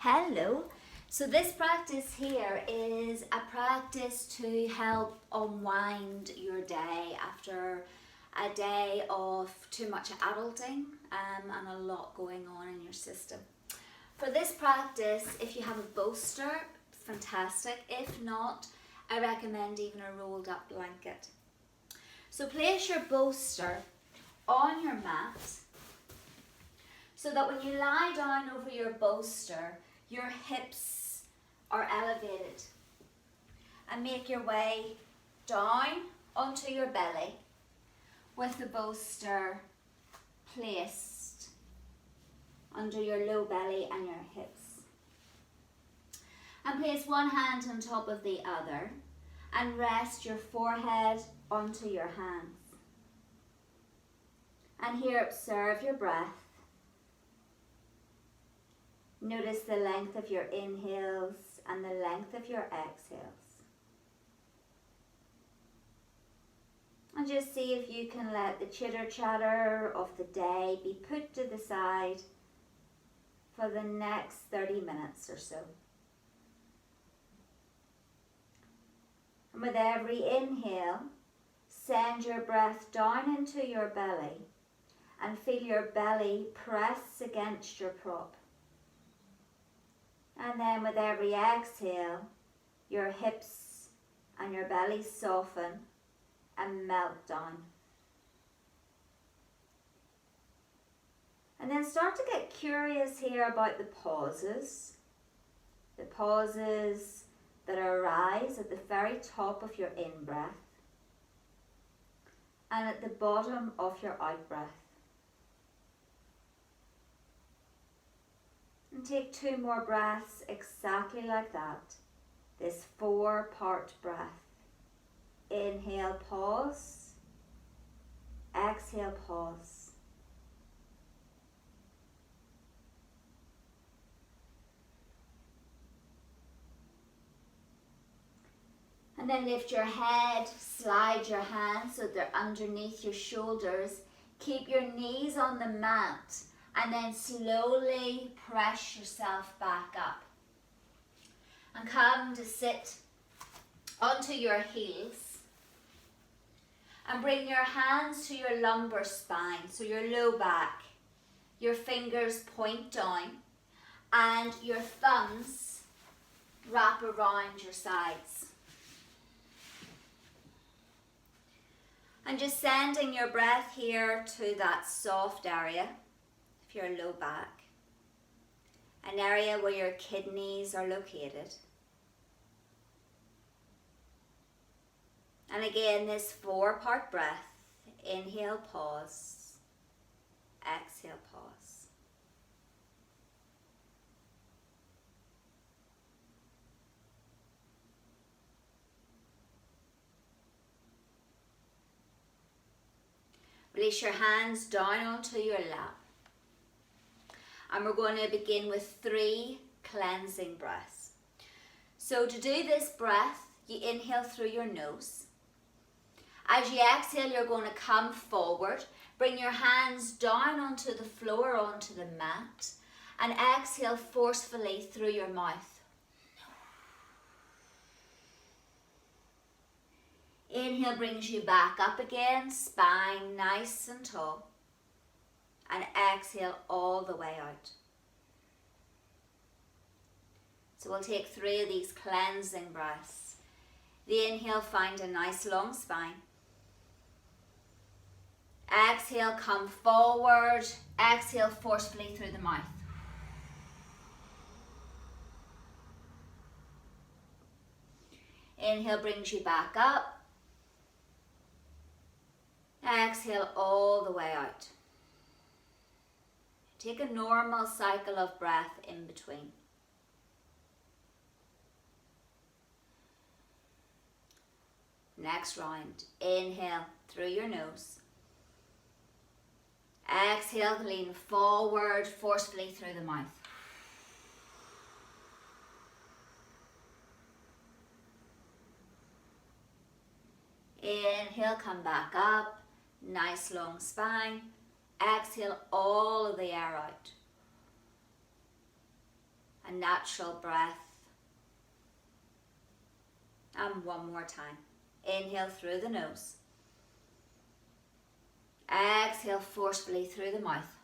Hello. So this practice here is a practice to help unwind your day after a day of too much adulting and a lot going on in your system. For this practice, if you have a bolster, fantastic. If not, I recommend even a rolled up blanket. So place your bolster on your mat so that when you lie down over your bolster, your hips are elevated, and make your way down onto your belly with the bolster placed under your low belly and your hips. And place one hand on top of the other and rest your forehead onto your hands. And here observe your breath. Notice the length of your inhales and the length of your exhales. And just see if you can let the chitter chatter of the day be put to the side for the next 30 minutes or so. And with every inhale, send your breath down into your belly and feel your belly press against your prop. And then with every exhale, your hips and your belly soften and melt down. And then start to get curious here about the pauses that arise at the very top of your in-breath and at the bottom of your out-breath. And take 2 more breaths exactly like that. This 4-part breath. Inhale, pause. Exhale, pause. And then lift your head, slide your hands so they're underneath your shoulders. Keep your knees on the mat. And then slowly press yourself back up. And come to sit onto your heels. And bring your hands to your lumbar spine, so your low back. Your fingers point down and your thumbs wrap around your sides. And just sending your breath here to that soft area. Your low back, an area where your kidneys are located. And again, this 4-part breath. Inhale, pause. Exhale, pause. Release your hands down onto your lap. And we're going to begin with 3 cleansing breaths. So to do this breath, you inhale through your nose. As you exhale, you're going to come forward. Bring your hands down onto the floor, onto the mat. And exhale forcefully through your mouth. Inhale brings you back up again, spine nice and tall. And exhale all the way out. So we'll take 3 of these cleansing breaths. The inhale, find a nice long spine. Exhale, come forward. Exhale forcefully through the mouth. Inhale brings you back up. Exhale all the way out. Take a normal cycle of breath in between. Next round, inhale through your nose. Exhale, lean forward, forcefully through the mouth. Inhale, come back up, nice long spine. Exhale all of the air out. a natural breath. And one more time. Inhale through the nose. Exhale forcefully through the mouth.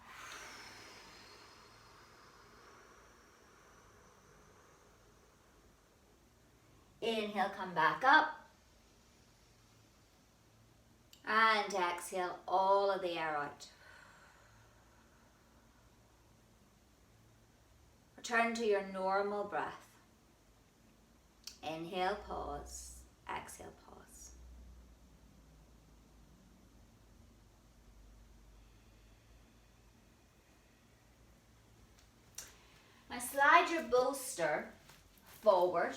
Inhale, come back up. And exhale all of the air out. Return to your normal breath. Inhale, pause. Exhale, pause. Now slide your bolster forward.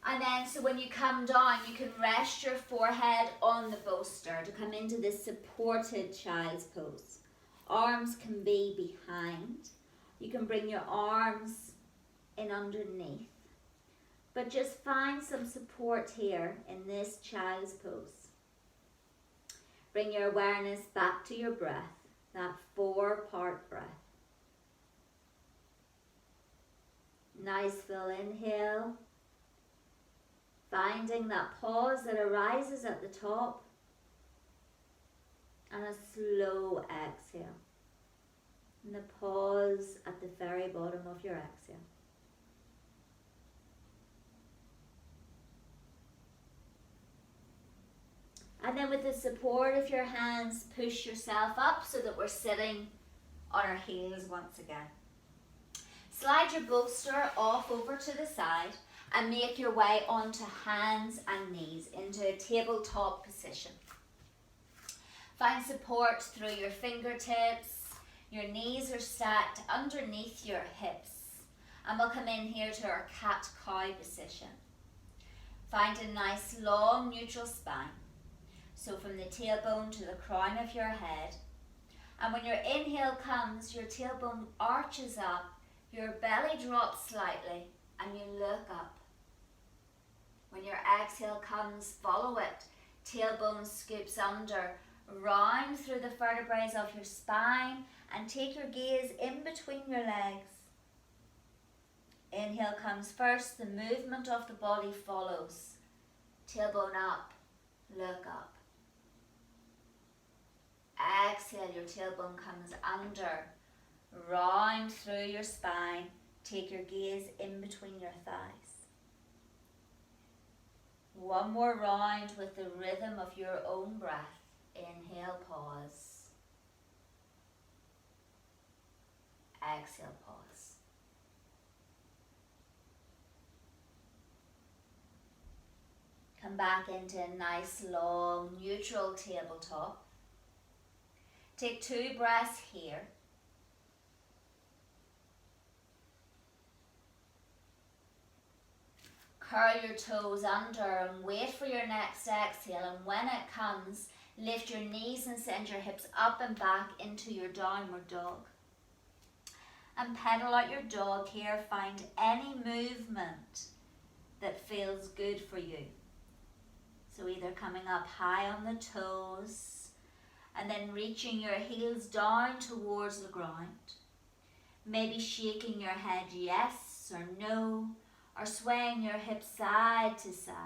And then, so when you come down, you can rest your forehead on the bolster to come into this supported child's pose. Arms can be behind. You can bring your arms in underneath. But just find some support here in this child's pose. Bring your awareness back to your breath, that 4-part breath. Nice full inhale. Finding that pause that arises at the top. And a slow exhale. And the pause at the very bottom of your exhale. And then with the support of your hands, push yourself up so that we're sitting on our heels once again. Slide your bolster off over to the side and make your way onto hands and knees into a tabletop position. Find support through your fingertips. Your knees are stacked underneath your hips. And we'll come in here to our cat-cow position. Find a nice long neutral spine. So from the tailbone to the crown of your head. And when your inhale comes, your tailbone arches up, your belly drops slightly, and you look up. When your exhale comes, follow it. Tailbone scoops under, round through the vertebrae of your spine, and take your gaze in between your legs. Inhale comes first, the movement of the body follows. Tailbone up, look up. Exhale, your tailbone comes under, round through your spine. Take your gaze in between your thighs. One more round with the rhythm of your own breath. Inhale, pause. Exhale, pause. Come back into a nice long neutral tabletop. Take 2 breaths here. Curl your toes under and wait for your next exhale, and when it comes, lift your knees and send your hips up and back into your downward dog. And pedal out your dog here. Find any movement that feels good for you. So either coming up high on the toes, and then reaching your heels down towards the ground. Maybe shaking your head yes or no, or swaying your hips side to side.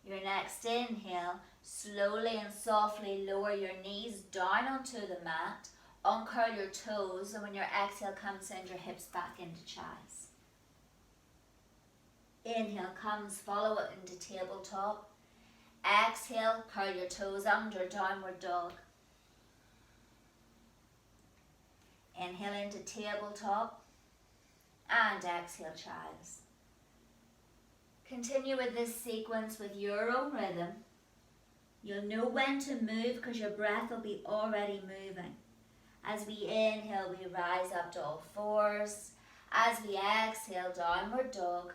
Your next inhale, slowly and softly lower your knees down onto the mat, uncurl your toes, and when your exhale comes, send your hips back into child. Inhale comes, follow it into tabletop. Exhale, curl your toes under, downward dog. Inhale into tabletop and exhale, child. Continue with this sequence with your own rhythm. You'll know when to move because your breath will be already moving. As we inhale, we rise up to all fours. As we exhale, downward dog.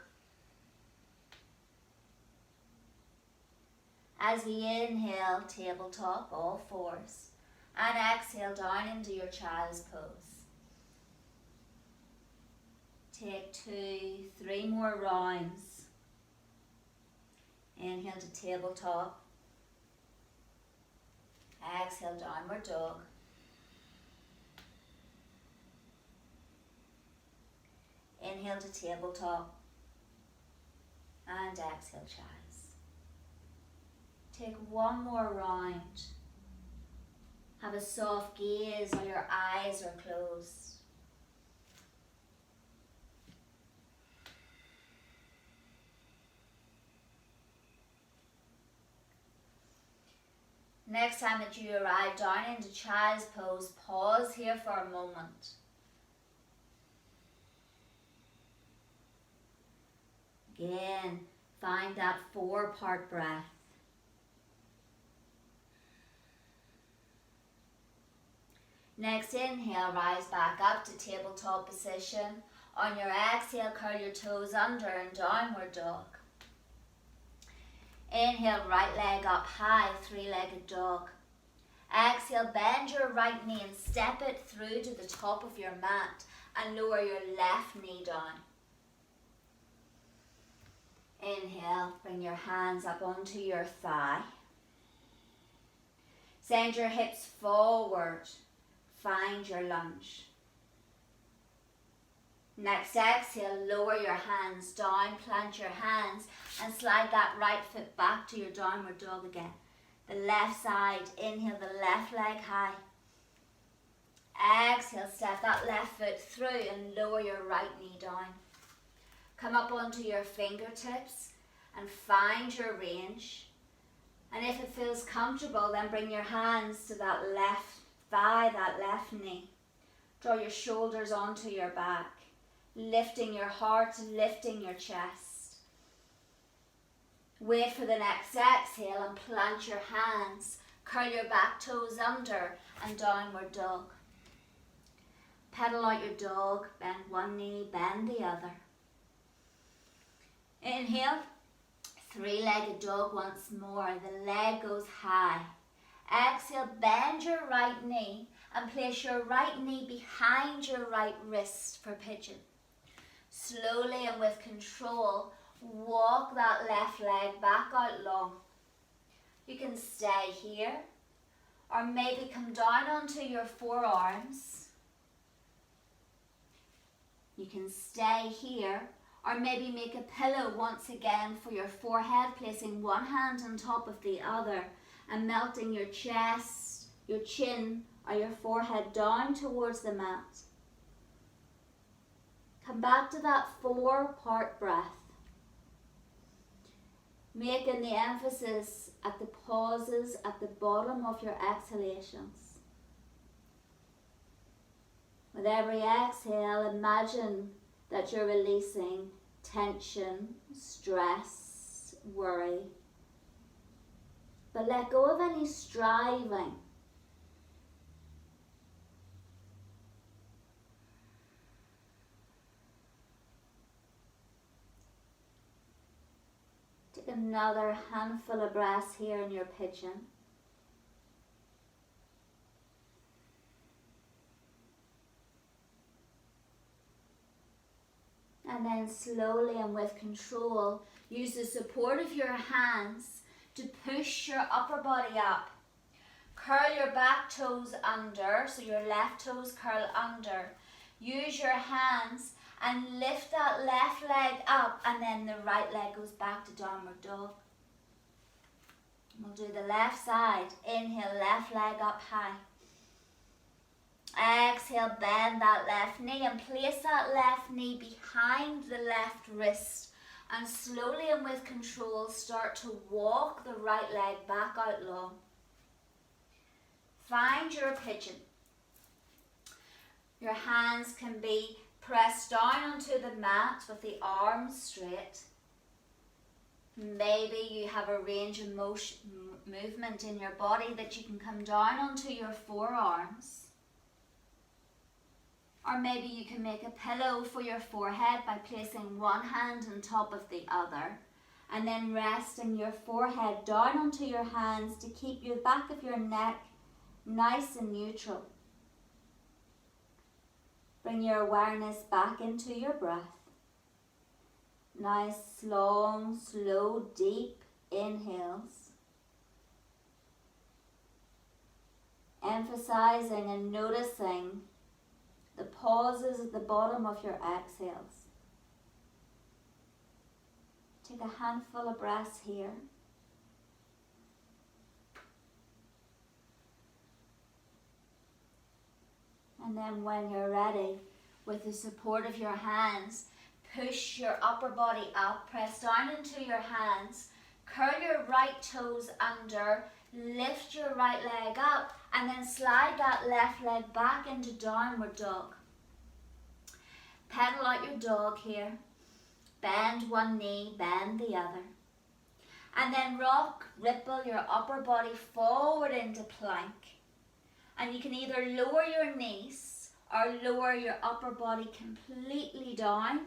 As we inhale, tabletop, all fours. And exhale down into your child's pose. Take 2, 3 more rounds. Inhale to tabletop. Exhale, downward dog. inhale to tabletop. And exhale, child's. Take one more round. Have a soft gaze while your eyes are closed. Next time that you arrive down into child's pose, pause here for a moment. Again, find that 4-part breath. Next inhale, rise back up to tabletop position. On your exhale, curl your toes under and downward dog. Inhale, right leg up high, 3-legged dog. Exhale, bend your right knee and step it through to the top of your mat and lower your left knee down. Inhale, bring your hands up onto your thigh. Send your hips forward. Find your lunge. Next exhale, lower your hands down, plant your hands and slide that right foot back to your downward dog again. The left side, inhale the left leg high. Exhale, step that left foot through and lower your right knee down. Come up onto your fingertips and find your range. And if it feels comfortable, then bring your hands to that left thigh, that left knee. Draw your shoulders onto your back, lifting your heart, lifting your chest. Wait for the next exhale and plant your hands. Curl your back toes under and downward dog. Pedal out your dog, bend one knee, bend the other. Inhale, 3-legged dog once more. The leg goes high. Exhale, bend your right knee and place your right knee behind your right wrist for pigeon. Slowly and with control, walk that left leg back out long. You can stay here or maybe come down onto your forearms. You can stay here or maybe make a pillow once again for your forehead, placing one hand on top of the other and melting your chest, your chin or your forehead down towards the mat. Come back to that 4-part breath. Making the emphasis at the pauses at the bottom of your exhalations. With every exhale, imagine that you're releasing tension, stress, worry. But let go of any striving. Take another handful of breaths here in your pigeon. And then slowly and with control, use the support of your hands to push your upper body up. Curl your back toes under, so your left toes curl under. Use your hands and lift that left leg up, and then the right leg goes back to downward dog. We'll do the left side. Inhale, left leg up high. Exhale, bend that left knee and place that left knee behind the left wrist. And slowly and with control, start to walk the right leg back out long. Find your pigeon. Your hands can be pressed down onto the mat with the arms straight. Maybe you have a range of motion, movement in your body that you can come down onto your forearms. Or maybe you can make a pillow for your forehead by placing one hand on top of the other and then resting your forehead down onto your hands to keep the back of your neck nice and neutral. Bring your awareness back into your breath. Nice, long, slow, deep inhales. Emphasizing and noticing the pauses at the bottom of your exhales. Take a handful of breaths here. And then when you're ready, with the support of your hands, push your upper body up, press down into your hands, curl your right toes under, lift your right leg up, and then slide that left leg back into downward dog. Pedal out your dog here. Bend one knee, bend the other. And then rock, ripple your upper body forward into plank. And you can either lower your knees or lower your upper body completely down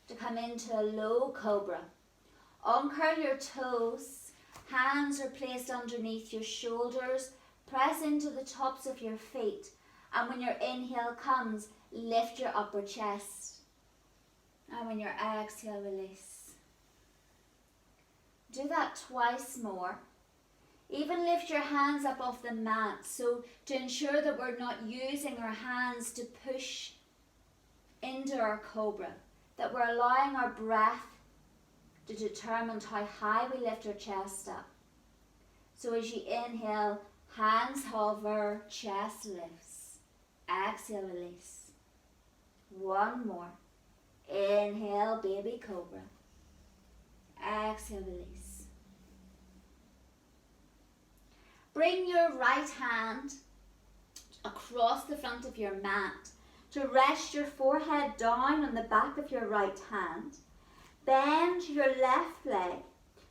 to come into a low cobra. Uncurl your toes, hands are placed underneath your shoulders, press into the tops of your feet, and when your inhale comes, lift your upper chest. And when your exhale, release. Do that twice more. Even lift your hands up off the mat, so to ensure that we're not using our hands to push into our cobra, that we're allowing our breath to determine how high we lift our chest up. So as you inhale, hands hover, chest lifts. Exhale, release. One more. Inhale, baby cobra. Exhale, release. Bring your right hand across the front of your mat to rest your forehead down on the back of your right hand. Bend your left leg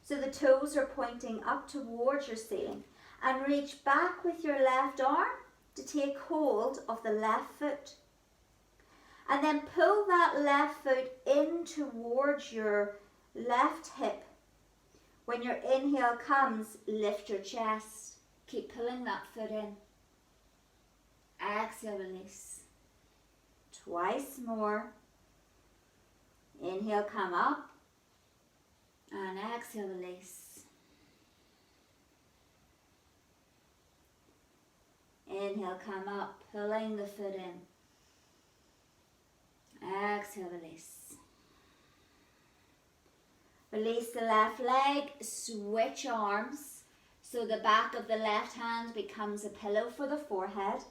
so the toes are pointing up towards your ceiling, and reach back with your left arm to take hold of the left foot. And then pull that left foot in towards your left hip. When your inhale comes, lift your chest. Keep pulling that foot in. Exhale, release. Twice more. Inhale, come up. And exhale, release. Inhale, come up, pulling the foot in. Exhale, release. Release the left leg, switch arms. So the back of the left hand becomes a pillow for the forehead.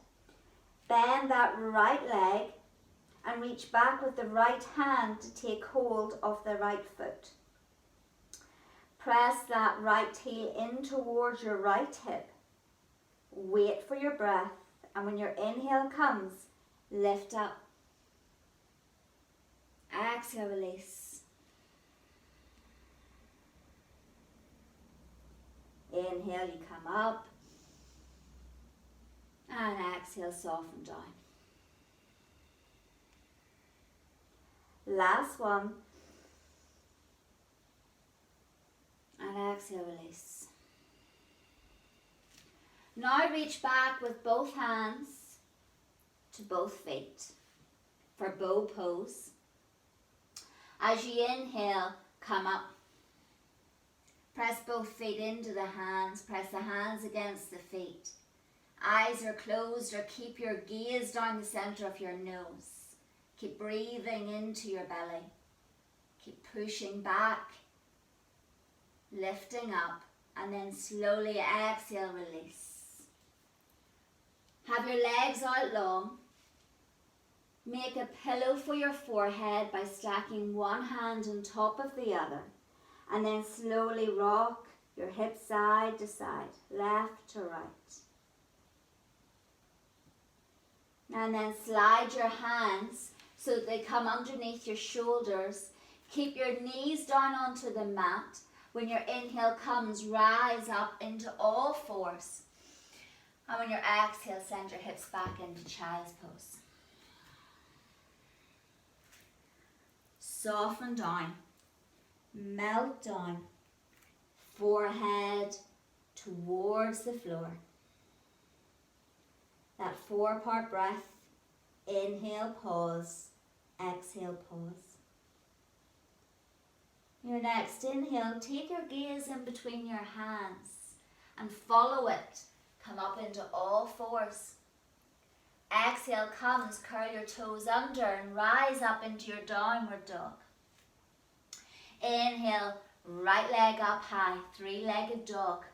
Bend that right leg and reach back with the right hand to take hold of the right foot. Press that right heel in towards your right hip. Wait for your breath, and when your inhale comes, lift up. Exhale, release. Inhale, you come up, and exhale, soften down. Last one, and exhale, release. Now reach back with both hands to both feet for bow pose. As you inhale, come up. Press both feet into the hands, press the hands against the feet. Eyes are closed, or keep your gaze down the center of your nose. Keep breathing into your belly. Keep pushing back, lifting up, and then slowly exhale, release. Have your legs out long. Make a pillow for your forehead by stacking one hand on top of the other. And then slowly rock your hips side to side, left to right. And then slide your hands so that they come underneath your shoulders. Keep your knees down onto the mat. When your inhale comes, rise up into all fours. And when your exhale, send your hips back into child's pose. Soften down. Melt down, forehead towards the floor. That 4-part breath. Inhale, pause. Exhale, pause. Your next inhale, take your gaze in between your hands and follow it. Come up into all fours. Exhale comes, curl your toes under and rise up into your downward dog. Inhale, right leg up high, three-legged dog.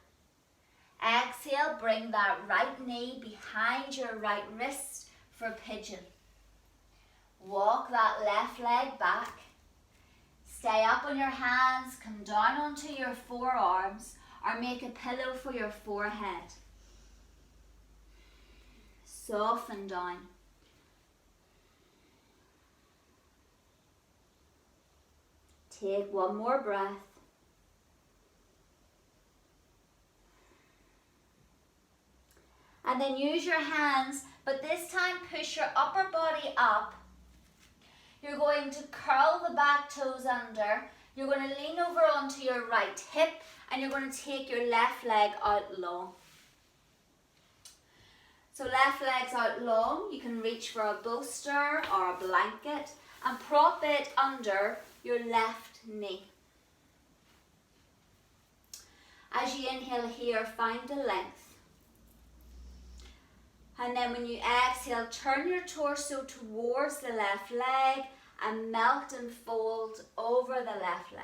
Exhale, bring that right knee behind your right wrist for pigeon. Walk that left leg back. Stay up on your hands, come down onto your forearms, or make a pillow for your forehead. Soften down. Take one more breath. And then use your hands, but this time push your upper body up. You're going to curl the back toes under. You're going to lean over onto your right hip and you're going to take your left leg out long. So left leg's out long. You can reach for a bolster or a blanket and prop it under your left knee. As you inhale here, find the length. And then when you exhale, turn your torso towards the left leg and melt and fold over the left leg.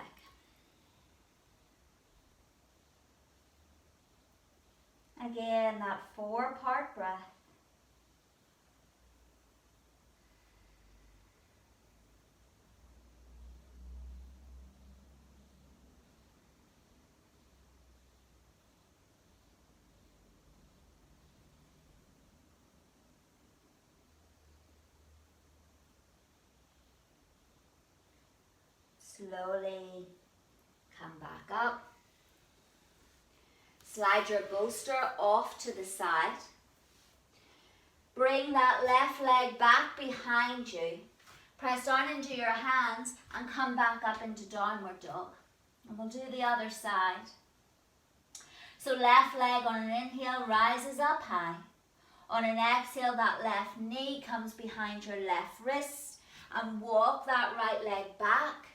Again, that 4-part breath. Slowly come back up. Slide your bolster off to the side. Bring that left leg back behind you. Press down into your hands and come back up into downward dog. And we'll do the other side. So left leg on an inhale rises up high. On an exhale, that left knee comes behind your left wrist and walk that right leg back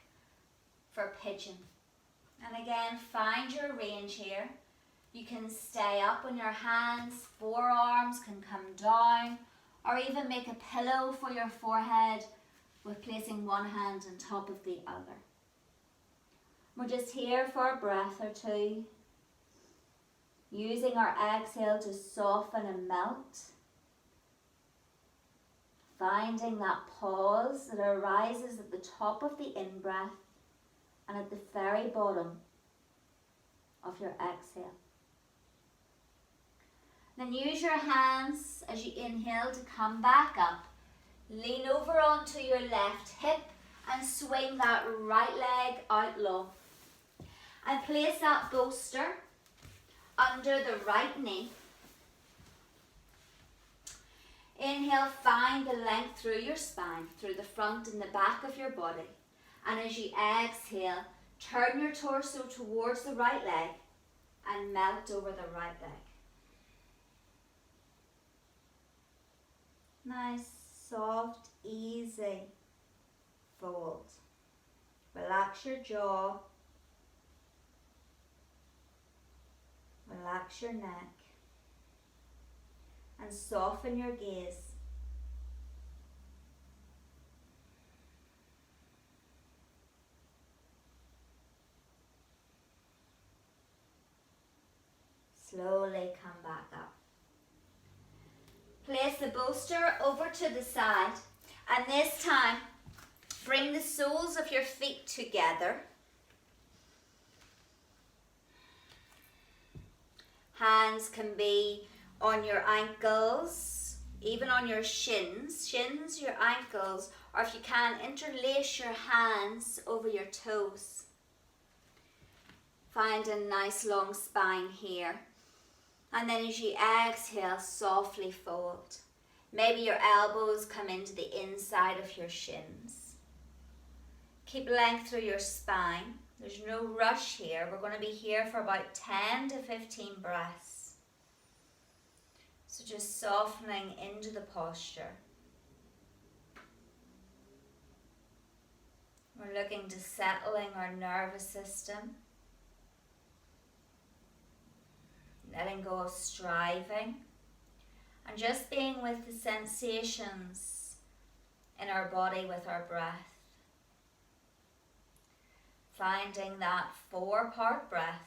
for pigeon. And again, find your range here. You can stay up on your hands, forearms can come down, or even make a pillow for your forehead with placing one hand on top of the other. We're just here for a breath or two, using our exhale to soften and melt. Finding that pause that arises at the top of the in-breath and at the very bottom of your exhale. Then use your hands as you inhale to come back up. Lean over onto your left hip and swing that right leg out long. And place that bolster under the right knee. Inhale, find the length through your spine, through the front and the back of your body. And as you exhale, turn your torso towards the right leg and melt over the right leg. Nice, soft, easy fold. Relax your jaw. Relax your neck. And soften your gaze. Slowly come back up. Place the bolster over to the side, and this time bring the soles of your feet together. Hands can be on your ankles, even on your shins, your ankles, or if you can, interlace your hands over your toes. Find a nice long spine here. And then as you exhale, softly fold. Maybe your elbows come into the inside of your shins. Keep length through your spine. There's no rush here. We're going to be here for about 10 to 15 breaths. So just softening into the posture. We're looking to settling our nervous system. Letting go of striving and just being with the sensations in our body with our breath. finding that 4-part breath.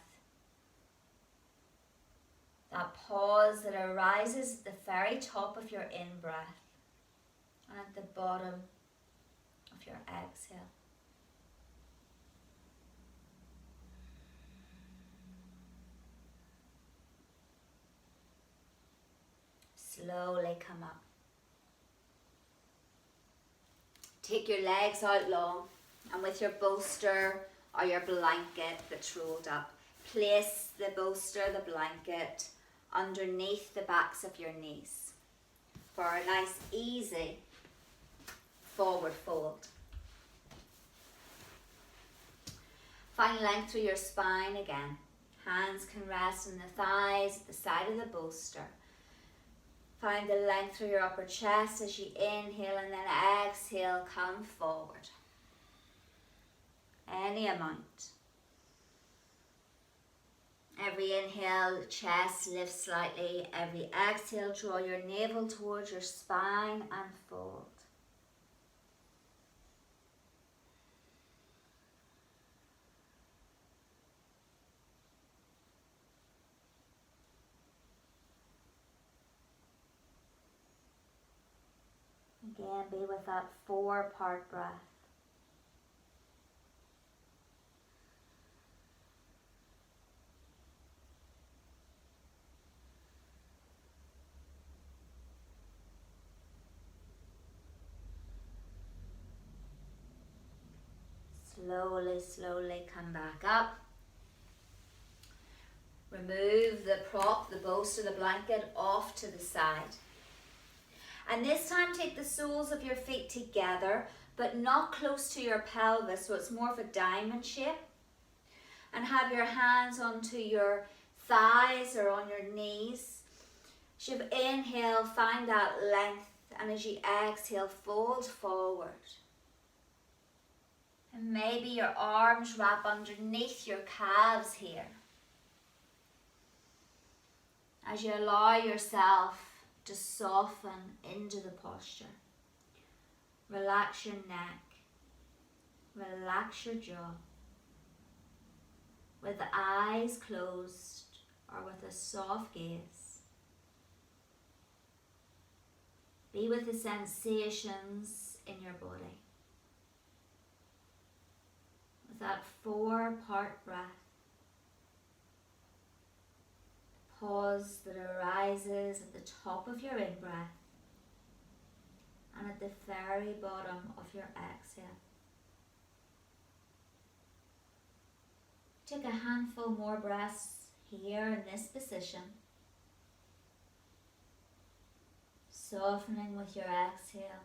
That pause that arises at the very top of your in-breath and at the bottom of your exhale. Slowly come up. Take your legs out long, and with your bolster or your blanket that's rolled up, place the bolster, the blanket, underneath the backs of your knees for a nice easy forward fold. Find length through your spine again. Hands can rest on the thighs at the side of the bolster. Find the length through your upper chest as you inhale, and then exhale, come forward. Any amount. Every inhale, the chest lifts slightly. Every exhale, draw your navel towards your spine and fold. Again, be with that 4-part breath. Slowly, slowly come back up. Remove the prop, the bolster, the blanket off to the side. And this time take the soles of your feet together, but not close to your pelvis, so it's more of a diamond shape. And have your hands onto your thighs or on your knees. As you inhale, find that length, and as you exhale, fold forward. And maybe your arms wrap underneath your calves here. As you allow yourself to soften into the posture. Relax your neck. Relax your jaw. With the eyes closed or with a soft gaze. Be with the sensations in your body. With that 4-part breath. Pause that arises at the top of your in-breath and at the very bottom of your exhale. Take a handful more breaths here in this position, softening with your exhale.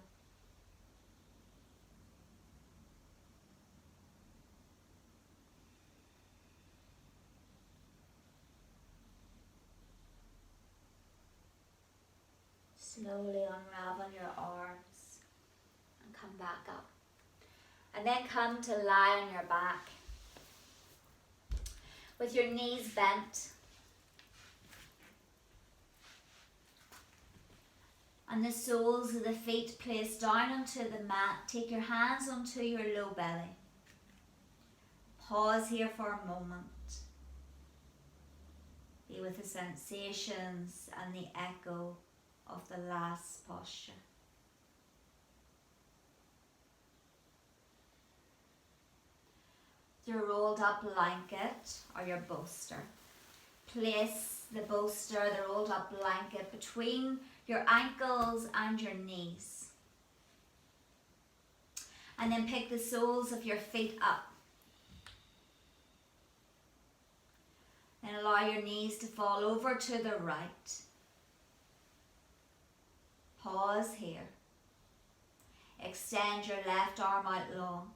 Slowly unravel your arms and come back up. And then come to lie on your back with your knees bent and the soles of the feet placed down onto the mat. Take your hands onto your low belly. Pause here for a moment. Be with the sensations and the echo of the last posture. Your rolled up blanket or your bolster. Place the bolster, the rolled up blanket, between your ankles and your knees. And then pick the soles of your feet up. Then allow your knees to fall over to the right. Pause here. Extend your left arm out long,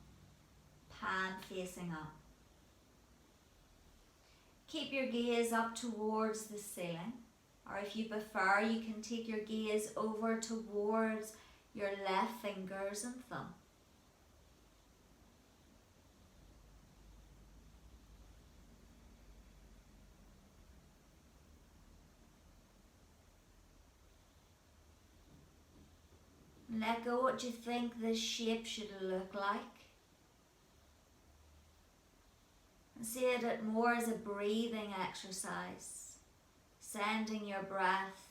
palm facing up. Keep your gaze up towards the ceiling, or if you prefer, you can take your gaze over towards your left fingers and thumb. Let go what you think this shape should look like. See it more as a breathing exercise, sending your breath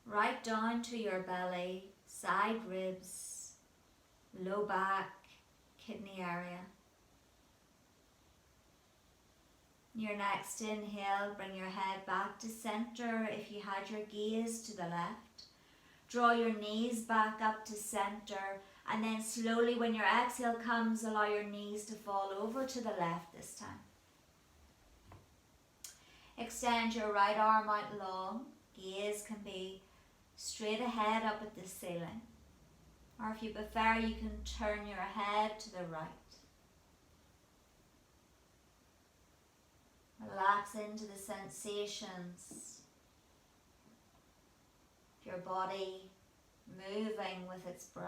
right down to your belly, side ribs, low back, kidney area. Your next inhale, bring your head back to center if you had your gaze to the left. Draw your knees back up to center, and then slowly when your exhale comes, allow your knees to fall over to the left this time. Extend your right arm out long. Gaze can be straight ahead up at the ceiling. Or if you prefer, you can turn your head to the right. Relax into the sensations of your body moving with its breath.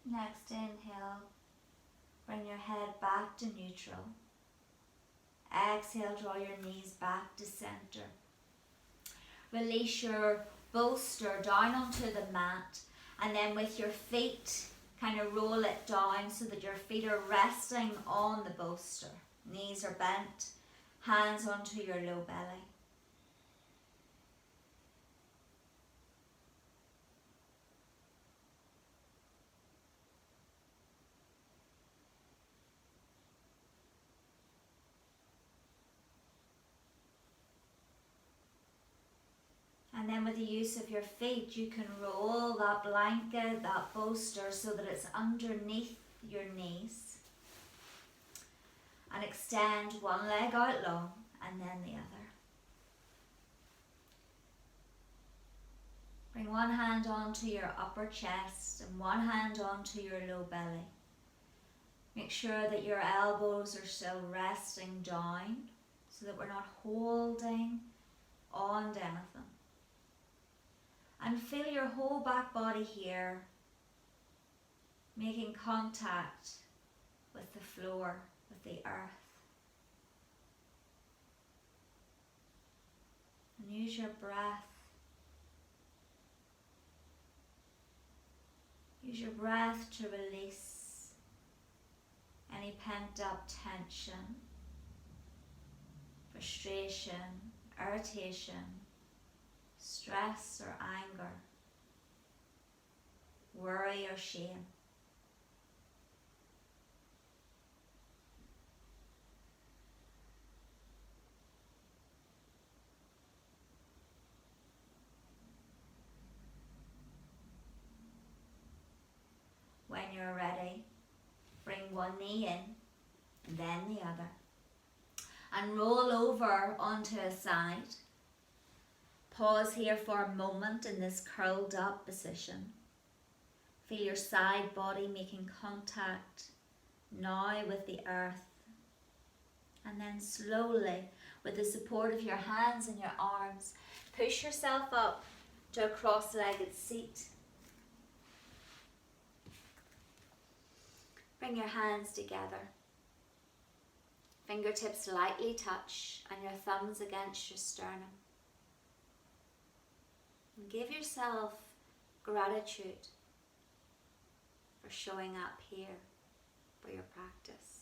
Next inhale, bring your head back to neutral. Exhale, draw your knees back to center. Release your bolster down onto the mat, and then with your feet, kind of roll it down so that your feet are resting on the bolster. Knees are bent, hands onto your low belly. And then with the use of your feet, you can roll that blanket, that bolster, so that it's underneath your knees. And extend one leg out long and then the other. Bring one hand onto your upper chest and one hand onto your low belly. Make sure that your elbows are still resting down so that we're not holding on to anything. And feel your whole back body here making contact with the floor, with the earth. And use your breath. Use your breath to release any pent up tension, frustration, irritation, stress or anger, worry or shame. When you're ready, bring one knee in and then the other, and roll over onto a side. Pause here for a moment in this curled up position. Feel your side body making contact now with the earth. And then slowly, with the support of your hands and your arms, push yourself up to a cross-legged seat. Bring your hands together. Fingertips lightly touch and your thumbs against your sternum. And give yourself gratitude for showing up here for your practice.